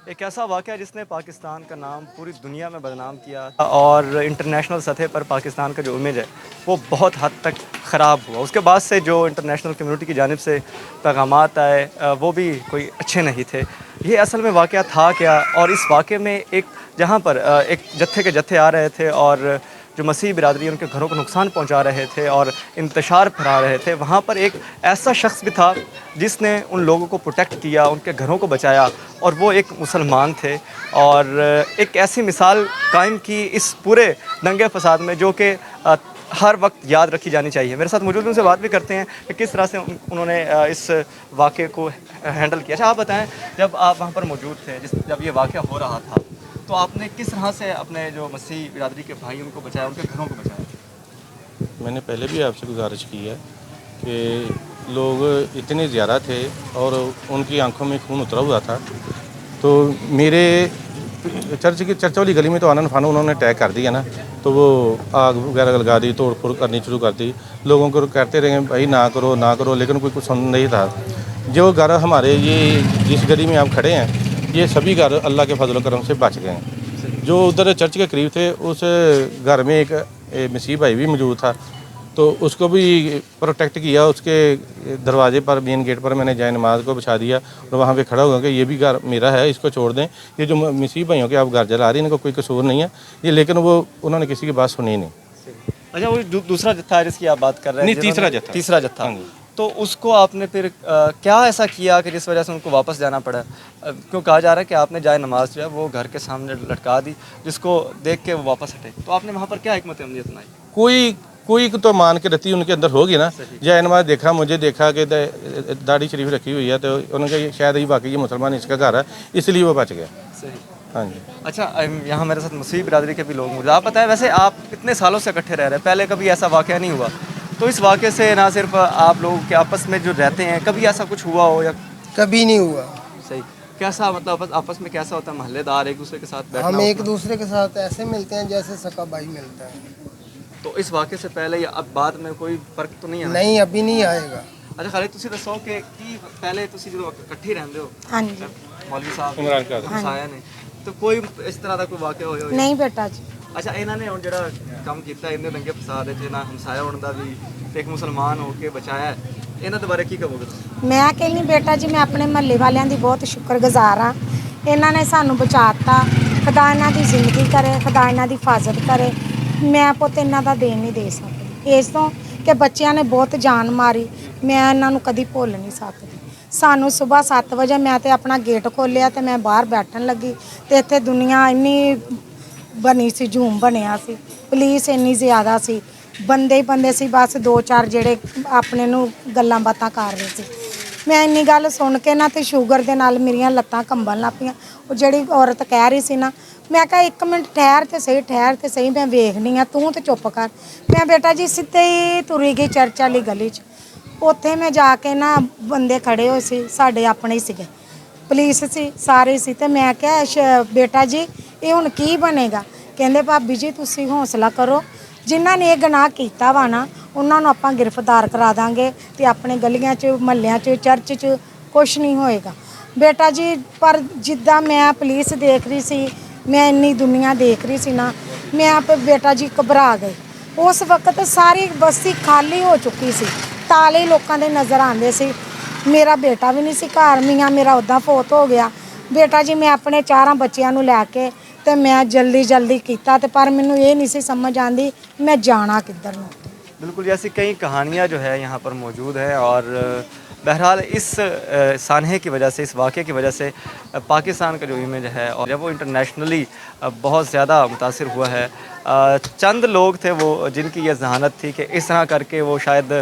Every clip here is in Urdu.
ایک ایسا واقعہ جس نے پاکستان کا نام پوری دنیا میں بدنام کیا اور انٹرنیشنل سطح پر پاکستان کا جو امیج ہے وہ بہت حد تک خراب ہوا. اس کے بعد سے جو انٹرنیشنل کمیونٹی کی جانب سے پیغامات آئے وہ بھی کوئی اچھے نہیں تھے. یہ اصل میں واقعہ تھا کیا؟ اور اس واقعے میں ایک جہاں پر ایک جتھے کے جتھے آ رہے تھے اور جو مسیحی برادری ان کے گھروں کو نقصان پہنچا رہے تھے اور انتشار پھیلا رہے تھے، وہاں پر ایک ایسا شخص بھی تھا جس نے ان لوگوں کو پروٹیکٹ کیا، ان کے گھروں کو بچایا، اور وہ ایک مسلمان تھے اور ایک ایسی مثال قائم کی اس پورے دنگے فساد میں جو کہ ہر وقت یاد رکھی جانی چاہیے. میرے ساتھ موجود ان سے بات بھی کرتے ہیں کہ کس طرح سے انہوں نے اس واقعے کو ہینڈل کیا. اچھا آپ بتائیں، جب آپ وہاں پر موجود تھے، جب یہ واقعہ ہو رہا تھا، تو آپ نے کس طرح سے اپنے جو مسیحی برادری کے بھائی ان کو بچایا، ان کے گھروں کو بچایا؟ میں نے پہلے بھی آپ سے گزارش کی ہے کہ لوگ اتنے زیادہ تھے اور ان کی آنکھوں میں خون اترا ہوا تھا. تو میرے چرچ والی گلی میں تو آنن فانو انہوں نے اٹیک کر دیا نا، تو وہ آگ وغیرہ لگا دی، توڑ پھوڑ کرنی شروع کر دی. لوگوں کو کہتے رہے بھائی نہ کرو، لیکن کوئی کچھ سن نہیں تھا. جو گھر ہمارے یہ جس گلی میں آپ کھڑے ہیں، یہ سبھی گھر اللہ کے فضل و کرم سے بچ گئے ہیں. جو ادھر چرچ کے قریب تھے اس گھر میں ایک مسیحی بھائی بھی موجود تھا، تو اس کو بھی پروٹیکٹ کیا. اس کے دروازے پر مین گیٹ پر میں نے جائے نماز کو بچھا دیا اور وہاں پہ کھڑا ہوا کہ یہ بھی گھر میرا ہے، اس کو چھوڑ دیں. یہ جو مسیحی بھائیوں کے آپ گھر جلا رہی ہیں ان کو کوئی قصور نہیں ہے یہ، لیکن انہوں نے کسی کی بات سنی نہیں. اچھا، وہ دوسرا جتھا ہے جس کی آپ بات کر رہے ہیں، نہیں، تیسرا جتھا، ہاں جی. تو اس کو آپ نے پھر کیا ایسا کیا کہ جس وجہ سے ان کو واپس جانا پڑا؟ کیوں کہا جا رہا ہے کہ آپ نے جائے نماز جو ہے وہ گھر کے سامنے لٹکا دی جس کو دیکھ کے وہ واپس ہٹے، تو آپ نے وہاں پر کیا حکمت عملی اپنائی؟ کوئی تو مان کے رتی ان کے اندر ہوگی نا. جائے نماز دیکھا، مجھے دیکھا کہ داڑھی شریف رکھی ہوئی ہے، تو انہوں نے کہا شاید یہ واقعی یہ مسلمان اس کا گھر ہے، اس لیے وہ بچ گیا. صحیح. ہاں جی. اچھا، یہاں میرے ساتھ مسیحی برادری کے بھی لوگ موجود ہیں. آپ بتائیں، ویسے آپ اتنے سالوں سے اکٹھے رہ رہے ہیں، پہلے کبھی ایسا واقعہ نہیں ہوا؟ تو اس واقعے سے نہ صرف آپ لوگوں کے آپس میں جو رہتے ہیں، کبھی ایسا کچھ ہوا ہو یا کبھی نہیں ہوا. صحیح. کیسا مطلب آپس میں کیسا ہوتا ہے؟ محلے دار ایک دوسرے کے ساتھ بیٹھنا ہم ایک اٹھنا؟ دوسرے کے ساتھ ایسے ملتے ہیں جیسے سکا بھائی ملتا ہے. تو اس واقعے سے پہلے یا اب بعد میں کوئی فرق تو نہیں آیا؟ نہیں، ابھی نہیں آئے گا. اچھا خالد، تسی دسو کہ پہلے تسی جو اکٹھے رہندے ہو، ہاں جی، مولوی صاحب عمران کا ہمسایا نے، تو کوئی اس طرح کا کوئی واقعہ ہویا؟ نہیں بیٹا جی. اچھا، انہوں نے ہوں جڑا کام کیتا ہے، انہیں دنگے فساد نہ ہمسایا ہونے کا بھی تے ایک مسلمان ہو کے بچایا ہے، انہاں دے بارے کی کہو گے تسی؟ میں کہنی بیٹا جی، میں اپنے محلے والوں کی بہت شکر گزار ہاں. انہوں نے سانوں بچاتا. خدا انہاں دی زندگی کرے، خدا انہاں دی حفاظت کرے. میں پوت انہاں دا دین نہیں دے سکتی اس تو کہ بچیاں نے بہت جان ماری. میں انہاں نوں کدی بھول نہیں سکتی. سانوں صبح 7 بجے میں تے اپنا گیٹ کھولیا تے میں باہر بیٹھن لگی تے اتنے دنیا اینی بنی سی، جھوم بنیا سی، پولیس اینی زیادہ سی، بندے ہی بندے سی، بس 2-4 جڑے اپنے نوں گلاں باتاں کر رہے سی. میں اینی گل سن کے نا تے شوگر دے نال میریاں لتاں کمبن لگ پیاں. وہ جڑی عورت کہہ رہی سی نا، میں کہا 1 منٹ ٹھہر تے صحیح میں ویکھنی آ، تو تے چپ کر. میں بیٹا جی سیدھے ہی تری گئی چرچ والی گلی 'چ. اوتھے میں جا کے نا بندے کھڑے ہوئے سی، ساڈے اپنے ہی سیگے، پولیس سی، سارے سی. تے میں کہا بیٹا جی یہ ہن کی بنے گا؟ کہندے بھابی جی تسی حوصلہ کرو، جنہاں نے یہ گناہ کیتا وا نا انہاں نوں آپاں گرفتار کرا داں گے تے اپنے گلیاں 'چ، محلیاں 'چ، چرچ 'چ کچھ نہیں ہوئے گا. بیٹا جی پر جداں میں پولیس دیکھ رہی سی، میں اینی دنیا دیکھ رہی سی نا، میں آپ بیٹا جی گھبرا گئی. اس وقت ساری بستی خالی ہو چکی سی، تالے لوکاں دے نظر آندے سی. میرا بیٹا بھی نہیں سی گھر، میاں میرا ادا فوت ہو گیا. بیٹا جی میں اپنے 4 بچیاں نوں لے کے تے میں جلدی کیتا تے پر مینوں یہ نہیں سی سمجھ آندی میں جانا کدھر نوں. بالکل، جیسی کئی کہانیاں جو ہے یہاں پر موجود ہیں، اور بہرحال اس سانحے کی وجہ سے، اس واقعے کی وجہ سے پاکستان کا جو امیج ہے اور جب وہ انٹرنیشنلی بہت زیادہ متاثر ہوا ہے. چند لوگ تھے وہ جن کی یہ ذہانت تھی کہ اس طرح کر کے وہ شاید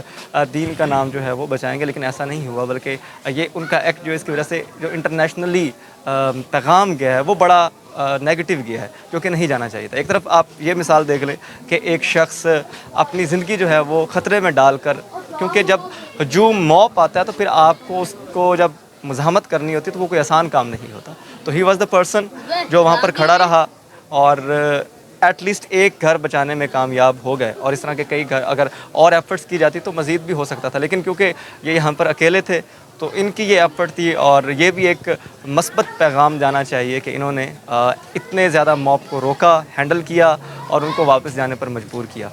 دین کا نام جو ہے وہ بچائیں گے، لیکن ایسا نہیں ہوا، بلکہ یہ ان کا ایکٹ جو اس کی وجہ سے جو انٹرنیشنلی پیغام گیا ہے وہ بڑا نیگیٹو گیا ہے، جو کہ نہیں جانا چاہیے تھا. ایک طرف آپ یہ مثال دیکھ لیں کہ ایک شخص اپنی زندگی جو ہے وہ خطرے میں ڈال کر، کیونکہ جب ہجوم موب آتا ہے تو پھر آپ کو اس کو جب مزاحمت کرنی ہوتی ہے تو وہ کوئی آسان کام نہیں ہوتا. تو ہی واز دا پرسن جو وہاں پر کھڑا رہا اور ایٹ لیسٹ ایک گھر بچانے میں کامیاب ہو گئے. اور اس طرح کے کئی گھر اگر اور ایفرٹس کی جاتی تو مزید بھی ہو سکتا تھا، لیکن کیونکہ یہ یہاں پر اکیلے تھے تو ان کی یہ ایفرٹ تھی اور یہ بھی ایک مثبت پیغام جانا چاہیے کہ انہوں نے اتنے زیادہ موب کو روکا، ہینڈل کیا اور ان کو واپس جانے پر مجبور کیا.